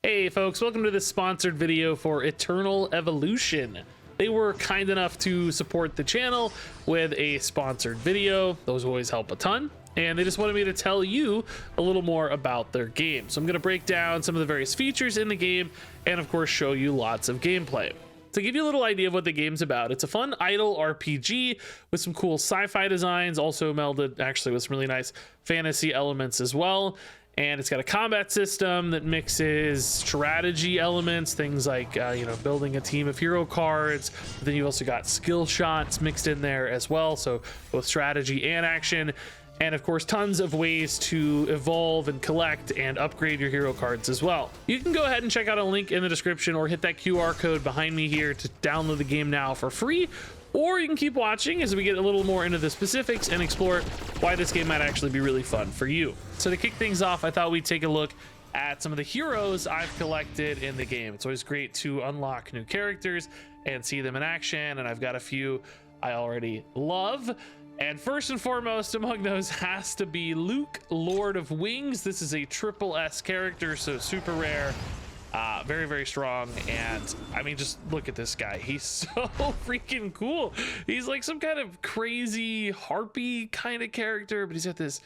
Hey folks, welcome to this sponsored video for Eternal Evolution. They were kind enough to support the channel with a sponsored video. Those always help a ton. And they just wanted me to tell you a little more about their game. So I'm going to break down some of the various features in the game and of course show you lots of gameplay. To give you a little idea of what the game's about, it's a fun idle RPG with some cool sci-fi designs, also melded actually with some really nice fantasy elements as well. And it's got a combat system that mixes strategy elements, things like building a team of hero cards. But then you've also got skill shots mixed in there as well, so both strategy and action. And of course, tons of ways to evolve and collect and upgrade your hero cards as well. You can go ahead and check out a link in the description or hit that QR code behind me here to download the game now for free. Or you can keep watching as we get a little more into the specifics and explore why this game might actually be really fun for you. So to kick things off, I thought we'd take a look at some of the heroes I've collected in the game. It's always great to unlock new characters and see them in action, and I've got a few I already love. And first and foremost among those has to be Luke, Lord of Wings. This is a triple S character, so super rare. Very, very strong. And I mean, just look at this guy. He's so freaking cool. He's like some kind of crazy harpy kind of character, but he's got this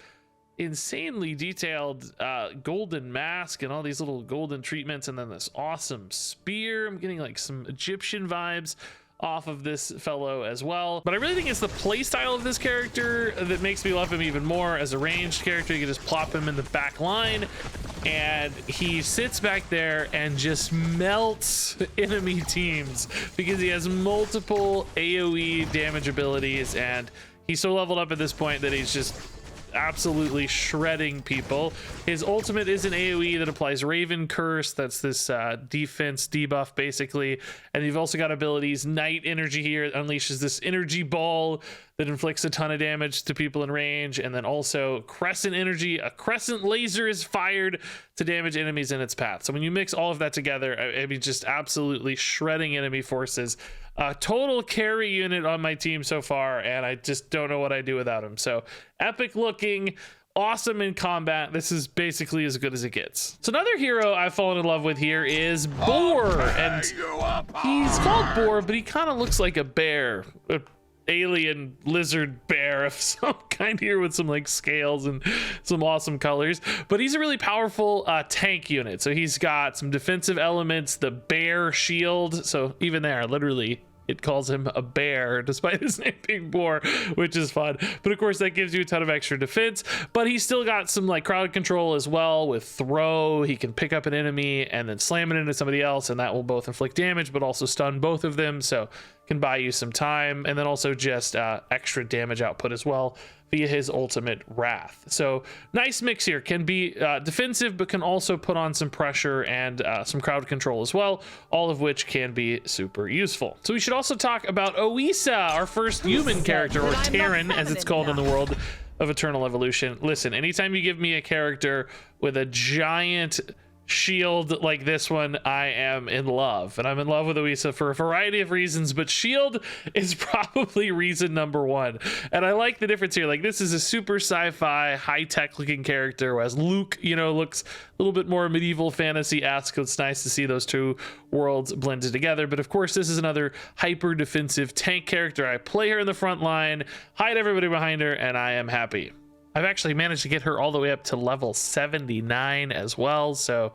insanely detailed golden mask and all these little golden treatments, and then this awesome spear. I'm getting like some Egyptian vibes off of this fellow as well. But I really think it's the play style of this character that makes me love him even more. As a ranged character, you can just plop him in the back line and he sits back there and just melts enemy teams because he has multiple AoE damage abilities, and he's so leveled up at this point that he's just absolutely shredding people. His ultimate is an AoE that applies Raven Curse. That's this defense debuff basically. And you've also got abilities. Night Energy here unleashes this energy ball that inflicts a ton of damage to people in range. And then also Crescent Energy, a crescent laser is fired to damage enemies in its path. So when you mix all of that together, I mean, just absolutely shredding enemy forces. Total carry unit on my team so far, and I just don't know what I do without him. So epic looking, awesome in combat. This is basically as good as it gets. So another hero I've fallen in love with here is Boar, and he's called Boar, but he kind of looks like a bear, a alien lizard bear of some kind here with some like scales and some awesome colors. But he's a really powerful tank unit. So he's got some defensive elements, the bear shield. So even there, literally, it calls him a bear despite his name being Boar, which is fun. But of course that gives you a ton of extra defense, but he's still got some like crowd control as well with throw. He can pick up an enemy and then slam it into somebody else, and that will both inflict damage but also stun both of them, so can buy you some time. And then also just extra damage output as well via his ultimate Wrath. So nice mix here. Can be defensive, but can also put on some pressure and some crowd control as well, all of which can be super useful. So we should also talk about Oisa, our first human character, or Terran as it's called in the world of Eternal Evolution. Listen, anytime you give me a character with a giant shield like this one, I am in love. And I'm in love with Oisa for a variety of reasons, but shield is probably reason number one. And I like the difference here. Like, this is a super sci-fi, high-tech looking character, whereas Luke, looks a little bit more medieval fantasy-esque. It's nice to see those two worlds blended together. But of course, this is another hyper defensive tank character. I play her in the front line, hide everybody behind her, and I am happy. I've actually managed to get her all the way up to level 79 as well. So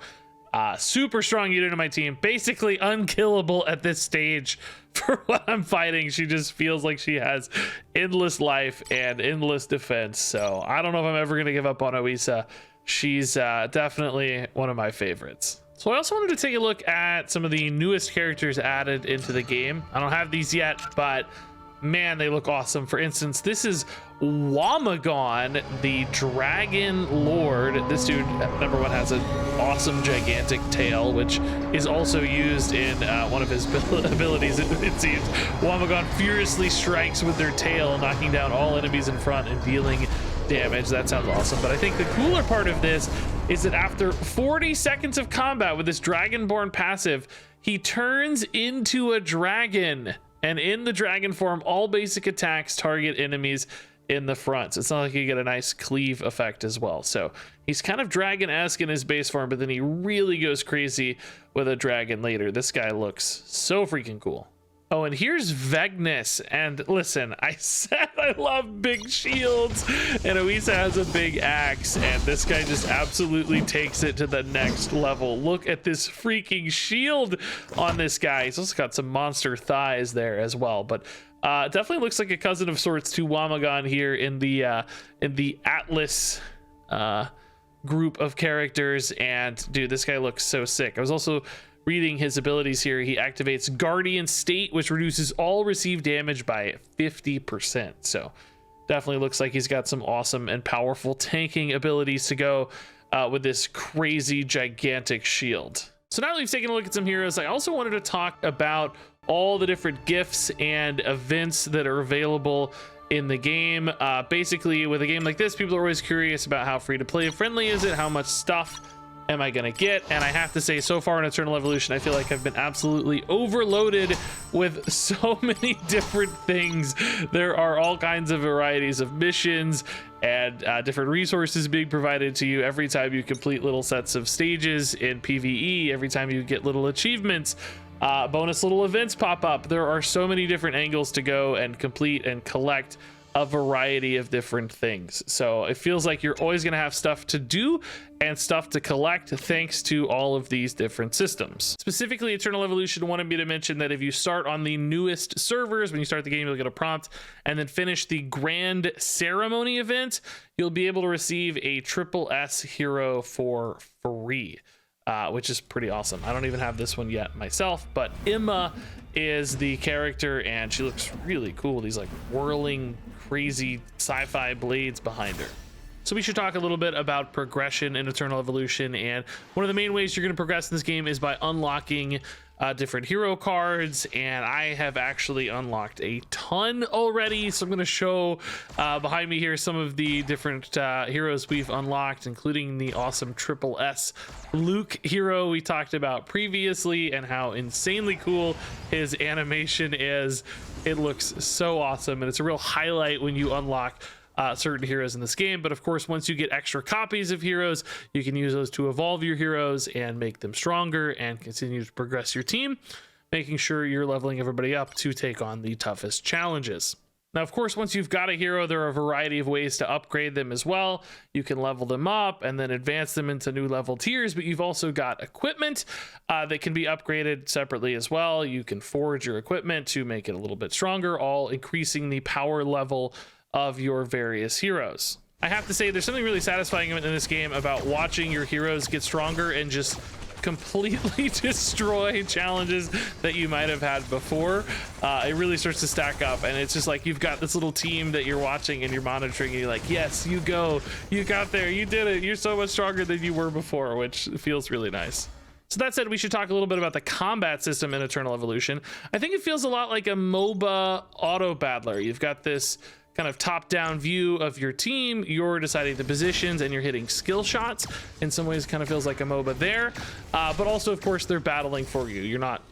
super strong unit on my team, basically unkillable at this stage for what I'm fighting. She just feels like she has endless life and endless defense. So I don't know if I'm ever going to give up on Oisa. She's definitely one of my favorites. So I also wanted to take a look at some of the newest characters added into the game. I don't have these yet, but man, they look awesome. For instance, this is Wamagon, the Dragon Lord. This dude, number one, has an awesome gigantic tail, which is also used in one of his abilities, it seems. Wamagon furiously strikes with their tail, knocking down all enemies in front and dealing damage. That sounds awesome. But I think the cooler part of this is that after 40 seconds of combat with this Dragonborn passive, he turns into a dragon. And in the dragon form, all basic attacks target enemies in the front. So it's not like you get a nice cleave effect as well. So he's kind of dragon-esque in his base form, but then he really goes crazy with a dragon later. This guy looks so freaking cool. Oh, and here's Vegnus. And listen, I said I love big shields, and Oisa has a big axe, and this guy just absolutely takes it to the next level. Look at this freaking shield on this guy. He's also got some monster thighs there as well, but definitely looks like a cousin of sorts to Wamagon here in the Atlas group of characters. And dude, this guy looks so sick. I was also reading his abilities here. He activates Guardian State, which reduces all received damage by 50%. So definitely looks like he's got some awesome and powerful tanking abilities to go with this crazy gigantic shield. So now that we've taken a look at some heroes, I also wanted to talk about all the different gifts and events that are available in the game. Basically, with a game like this, people are always curious about how free to play friendly is it, how much stuff am I gonna get? And I have to say, so far in Eternal Evolution, I feel like I've been absolutely overloaded with so many different things. There are all kinds of varieties of missions and different resources being provided to you every time you complete little sets of stages in PvE, every time you get little achievements. Bonus little events pop up. There are so many different angles to go and complete and collect a variety of different things. So it feels like you're always going to have stuff to do and stuff to collect thanks to all of these different systems. Specifically, Eternal Evolution wanted me to mention that if you start on the newest servers, when you start the game, you'll get a prompt, and then finish the Grand Ceremony event, you'll be able to receive a S hero for free. Which is pretty awesome. I don't even have this one yet myself, but Emma is the character, and she looks really cool. These like whirling, crazy sci-fi blades behind her. So we should talk a little bit about progression in Eternal Evolution, and one of the main ways you're going to progress in this game is by unlocking different hero cards, and I have actually unlocked a ton already. So I'm going to show behind me here some of the different heroes we've unlocked, including the awesome S Luke hero we talked about previously, and how insanely cool his animation is. It looks so awesome, and it's a real highlight when you unlock certain heroes in this game. But of course, once you get extra copies of heroes, you can use those to evolve your heroes and make them stronger and continue to progress your team, making sure you're leveling everybody up to take on the toughest challenges. Now, of course, once you've got a hero, there are a variety of ways to upgrade them as well. You can level them up and then advance them into new level tiers, but you've also got equipment that can be upgraded separately as well. You can forge your equipment to make it a little bit stronger, all increasing the power level of your various heroes. I have to say, there's something really satisfying in this game about watching your heroes get stronger and just completely destroy challenges that you might have had before. It really starts to stack up, and it's just like you've got this little team that you're watching and you're monitoring, and you're like, yes, you go, you got there, you did it, you're so much stronger than you were before, which feels really nice. So that said, we should talk a little bit about the combat system in Eternal Evolution. I think it feels a lot like a MOBA auto battler. You've got this kind of top-down view of your team, you're deciding the positions, and you're hitting skill shots. In some ways, it kind of feels like a MOBA there, but also, of course, they're battling for you. You're not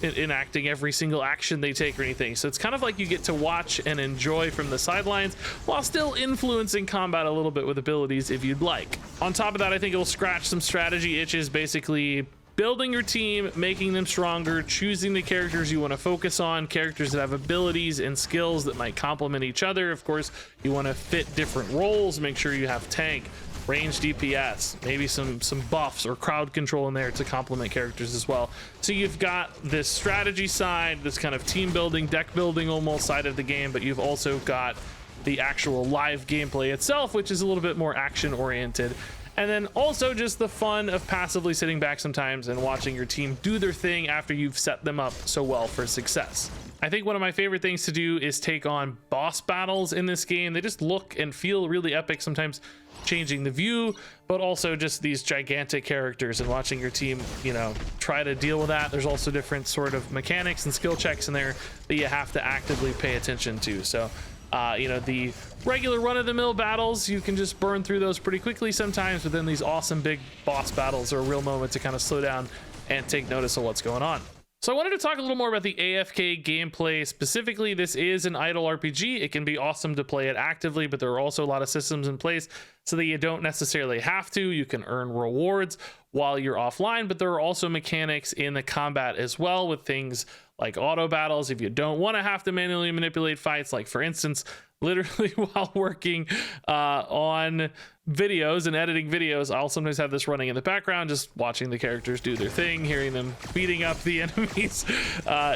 enacting every single action they take or anything, so it's kind of like you get to watch and enjoy from the sidelines while still influencing combat a little bit with abilities if you'd like. On top of that, I think it'll scratch some strategy itches, basically building your team, making them stronger, choosing the characters you want to focus on, characters that have abilities and skills that might complement each other. Of course, you want to fit different roles, make sure you have tank, range DPS, maybe some buffs or crowd control in there to complement characters as well. So you've got this strategy side, this kind of team building, deck building almost side of the game, but you've also got the actual live gameplay itself, which is a little bit more action oriented. And then also just the fun of passively sitting back sometimes and watching your team do their thing after you've set them up so well for success. I think one of my favorite things to do is take on boss battles in this game. They just look and feel really epic, sometimes changing the view, but also just these gigantic characters and watching your team, you know, try to deal with that. There's also different sort of mechanics and skill checks in there that you have to actively pay attention to. So you know, the regular run-of-the-mill battles, you can just burn through those pretty quickly sometimes, but then these awesome big boss battles are a real moment to kind of slow down and take notice of what's going on. So I wanted to talk a little more about the AFK gameplay. Specifically, this is an idle RPG. It can be awesome to play it actively, but there are also a lot of systems in place so that you don't necessarily have to. You can earn rewards while you're offline, but there are also mechanics in the combat as well, with things like auto battles if you don't want to have to manually manipulate fights. Like, for instance, literally while working on videos and editing videos, I'll sometimes have this running in the background, just watching the characters do their thing, hearing them beating up the enemies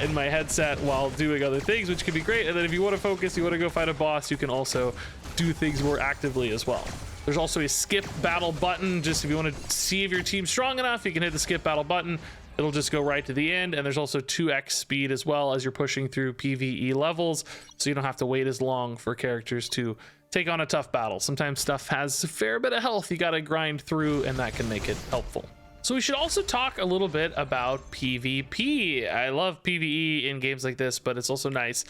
in my headset while doing other things, which can be great. And then if you want to focus, you want to go fight a boss, you can also do things more actively as well. There's also a skip battle button. Just if you want to see if your team's strong enough, you can hit the skip battle button. It'll just go right to the end. And there's also 2x speed as well as you're pushing through PvE levels, so you don't have to wait as long for characters to take on a tough battle. Sometimes stuff has a fair bit of health you got to grind through, and that can make it helpful. So we should also talk a little bit about PvP. I love PvE in games like this, but it's also nice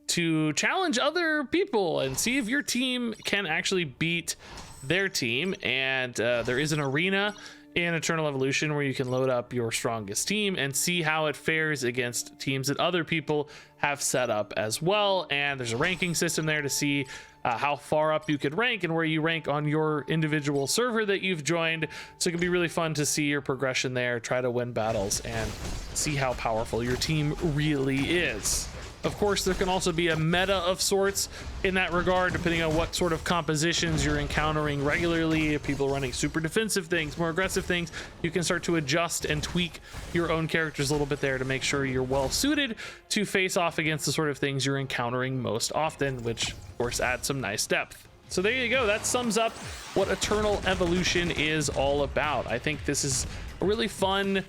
to challenge other people and see if your team can actually beat their team. And there is an arena in Eternal Evolution where you can load up your strongest team and see how it fares against teams that other people have set up as well. And there's a ranking system there to see how far up you could rank and where you rank on your individual server that you've joined. So it can be really fun to see your progression there, try to win battles, and see how powerful your team really is. Of course, there can also be a meta of sorts in that regard, depending on what sort of compositions you're encountering regularly. If people are running super defensive things, more aggressive things, you can start to adjust and tweak your own characters a little bit there to make sure you're well suited to face off against the sort of things you're encountering most often, which of course adds some nice depth. So there you go. That sums up what Eternal Evolution is all about. I think this is a really fun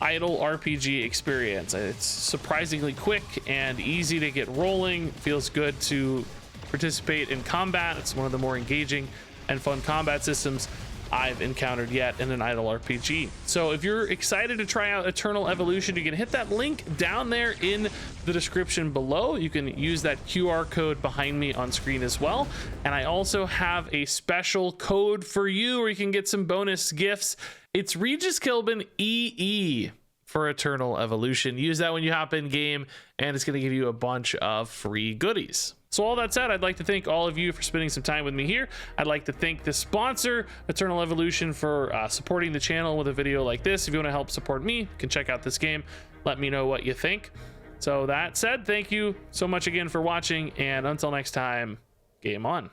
idle RPG experience. It's surprisingly quick and easy to get rolling. Feels good to participate in combat. It's one of the more engaging and fun combat systems I've encountered yet in an idle RPG. So if you're excited to try out Eternal Evolution, you can hit that link down there in the description below. You can use that QR code behind me on screen as well. And I also have a special code for you where you can get some bonus gifts. It's Regis Kilbin EE for Eternal Evolution. Use that when you hop in game, and it's going to give you a bunch of free goodies. So all that said, I'd like to thank all of you for spending some time with me here. I'd like to thank the sponsor, Eternal Evolution, for supporting the channel with a video like this. If you want to help support me, you can check out this game. Let me know what you think. So that said, thank you so much again for watching, and until next time, game on.